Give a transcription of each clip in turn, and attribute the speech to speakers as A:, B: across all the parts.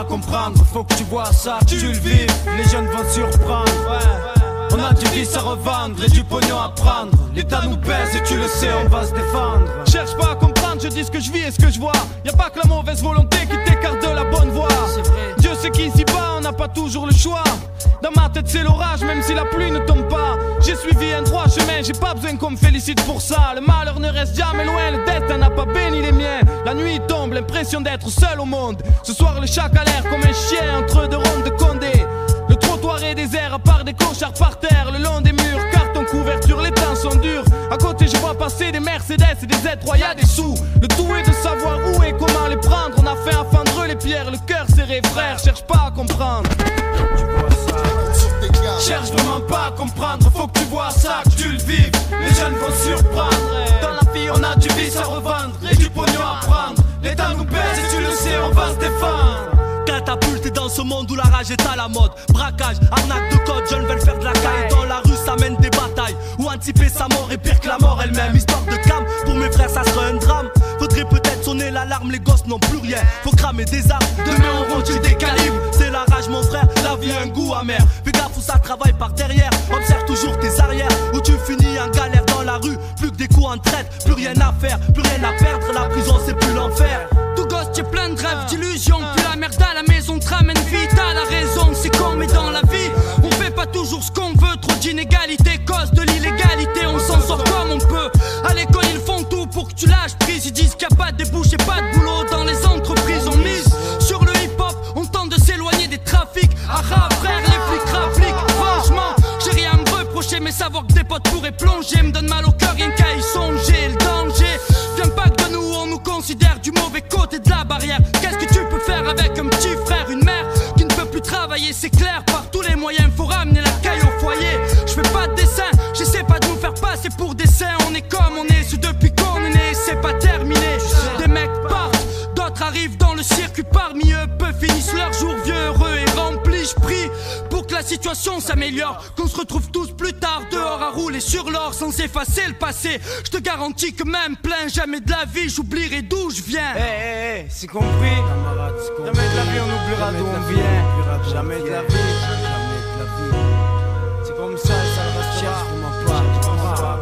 A: à comprendre, faut que tu vois ça, que tu le vives. Les jeunes vont surprendre. On a du vice à revendre et du pognon à prendre. L'État nous pèse et tu le sais, on va se défendre.
B: Cherche pas à comprendre, je dis ce que je vis et ce que je vois. Y'a pas que la mauvaise volonté qui t'écarte de la bonne voie. Dieu sait qu'ici bas on n'a pas toujours le choix. Dans ma tête c'est l'orage même si la pluie ne tombe pas. J'ai suivi un droit chemin, j'ai pas besoin qu'on me félicite pour ça. Le malheur ne reste jamais loin, le destin n'a pas béni les miens. La nuit tombe, l'impression d'être seul au monde. Ce soir le chat a l'air comme un chien entre deux rondes de Condé. Le trottoir est désert à part des clochards par terre. Le long des murs, carton couverture, les temps sont durs. À côté je vois passer des Mercedes et des Z3, y'a des sous. Le tout est de savoir où et comment les prendre. On a fait à fendre les pierres, le cœur serré frère. Cherche pas à comprendre.
A: Cherche vraiment pas à comprendre, faut que tu vois ça, que tu le vives. Les jeunes vont surprendre. Dans la vie on a du vice à revendre et du pognon à prendre. L'État nous pèse et tu le sais, on va se défendre.
C: Catapulté dans ce monde où la rage est à la mode. Braquage, arnaque de code, jeunes veulent faire de la caille. Dans la rue ça mène des batailles où anticiper sa mort est pire que la mort elle-même. Histoire de cam, pour mes frères ça serait un drame. Faudrait peut-être sonner l'alarme, les gosses n'ont plus rien. Faut cramer des armes, demain on rôtit des calibres. C'est la rage mon frère, la vie a un goût amer. Fais gaffe où ça travaille par derrière. Observe toujours tes arrières, où tu finis en galère dans la rue. Plus que des coups en traite, plus rien à faire, plus rien à perdre. La prison c'est plus l'enfer.
D: Tout gosse, t'es plein de rêves, d'illusions. Puis la merde à la maison te ramène vite. T'as la raison, c'est con, mais dans la vie, on fait pas toujours ce qu'on veut. Trop d'inégalité, cause de l'illégalité. On s'en sort comme on peut. À l'école, ils font tout pour que tu lâches prise. Ils disent qu'il n'y a pas de débouché, pas de boulot. Dans les entreprises, on mise sur le hip-hop. On tente de s'éloigner des trafics. Ah frère, les flics rappliquent. Franchement, j'ai rien à me reprocher, mais savoir que des potes pourraient plonger me donne mal au cœur, rien qu'à y songer. Le danger vient pas que de nous, on nous considère du mauvais côté de la barrière. Qu'est-ce que tu peux faire avec un petit frère, une mère qui ne peut plus travailler, c'est clair. Par tous les moyens, faut ramener la caille au foyer. Je fais pas de dessin, j'essaie pas de nous faire passer pour des saints. On est comme on est, c'est depuis qu'on est né, c'est pas terminé. Des mecs partent, d'autres arrivent dans le circuit. Parmi eux, peu finissent leur jour vieux, heureux et remplis. Je prie pour que la situation s'améliore, qu'on se retrouve tous plus tard dehors à rouler sur l'or sans effacer le passé. Je te garantis que même plein jamais de la vie j'oublierai d'où je viens.
A: C'est compris. Jamais de la vie on oubliera d'où on vient. Jamais de la vie. C'est comme ça, ça restera.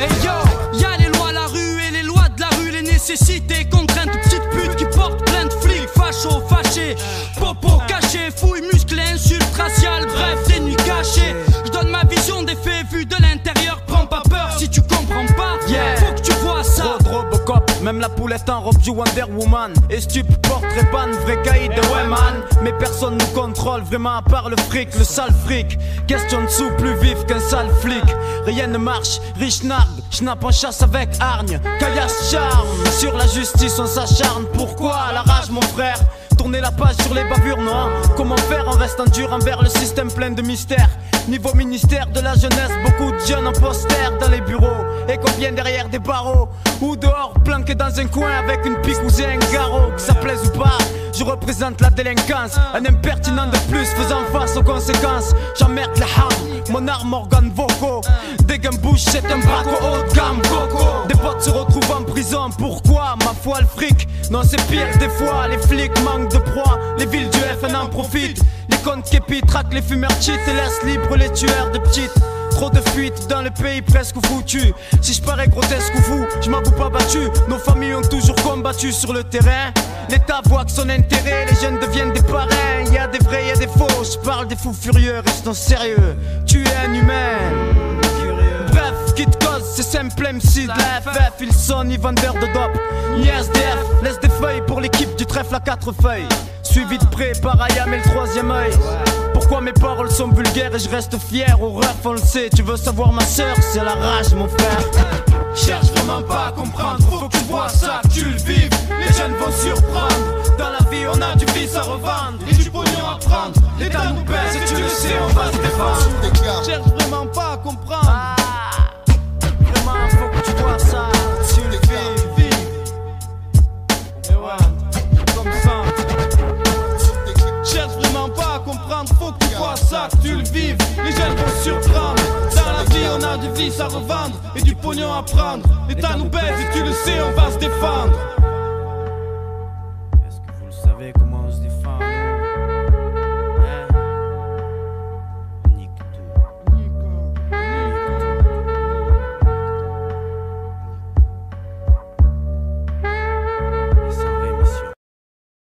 D: Hey yo, y'a les lois à la rue et les lois de la rue, les nécessités, contraintes, petites putes qui portent plein de flics, fachos, fâchés, popo caché, fouilles, musclés, insultes raciales, bref, des nuits cachées. Je donne ma vision des faits vus de l'intérieur, prends pas peur si tu comprends pas, faut que tu vois ça.
A: Trop Robocop, même la poulette en robe du Wonder Woman. Et stup, portrait ban, vrai caïd de Wayman. Mais personne nous contrôle, vraiment à part le fric, le sale fric. Question de sous plus vif qu'un sale flic. Rien ne marche, riche nargue, schnapp en chasse avec hargne. Caillasse charme, sur la justice on s'acharne. Pourquoi la rage mon frère? Tourner la page sur les bavures, non? Comment faire en restant dur envers le système plein de mystères? Niveau ministère de la jeunesse, beaucoup de jeunes en poster dans les bureaux. Et combien derrière des barreaux? Ou dehors, planqués dans un coin avec une pique ou un garrot. Que ça plaise ou pas, je représente la délinquance. Un impertinent de plus faisant face aux conséquences. J'emmerde les hams, mon arme organe vocaux. Des gambouches, c'est un braco haut de gamme, coco. Des potes se retrouvent en prison, pourquoi? Ma foi le fric, non c'est pire des fois. Les flics manquent de proie, les villes du FN en profitent. Les comptes képis traquent les fumeurs cheat et laissent libres les tueurs de petites. Trop de fuites dans le pays presque foutu. Si je parais grotesque ou fou, je m'avoue pas battu. Nos familles ont toujours combattu sur le terrain. L'État voit que son intérêt, les jeunes deviennent des parrains. Y'a des vrais, y'a des faux, je parle des fous furieux, restons sérieux. Tu es un humain. Bref, qui te cause, c'est simple MC de la FF. Ils sont ni vendeurs de dope, ni SDF. Laisse des feuilles pour l'équipe du trèfle à 4 feuilles. Suivi de près par Ayam et le troisième œil. Pourquoi mes paroles sont vulgaires et je reste fier? Au ref on le sait, tu veux savoir ma sœur, c'est la rage mon frère. Cherche vraiment pas à comprendre, faut que tu vois ça, que tu le vives. Les jeunes vont surprendre. Dans la vie on a du vice à revendre et du pognon à prendre. L'État nous pèse et tu le sais, on va se défendre.
B: Cherche vraiment pas à comprendre.
A: Vraiment faut que tu vois ça, tu le vis.
B: Et ouais, comme ça. Cherche vraiment pas à comprendre, faut que tu vois ça, que tu le vives. Les jeunes vont surprendre. Dans la vie on a du vice à revendre et du pognon à prendre. L'État nous baise et tu le sais, on va se défendre.
A: Est-ce que vous le savez comment cause des femmes.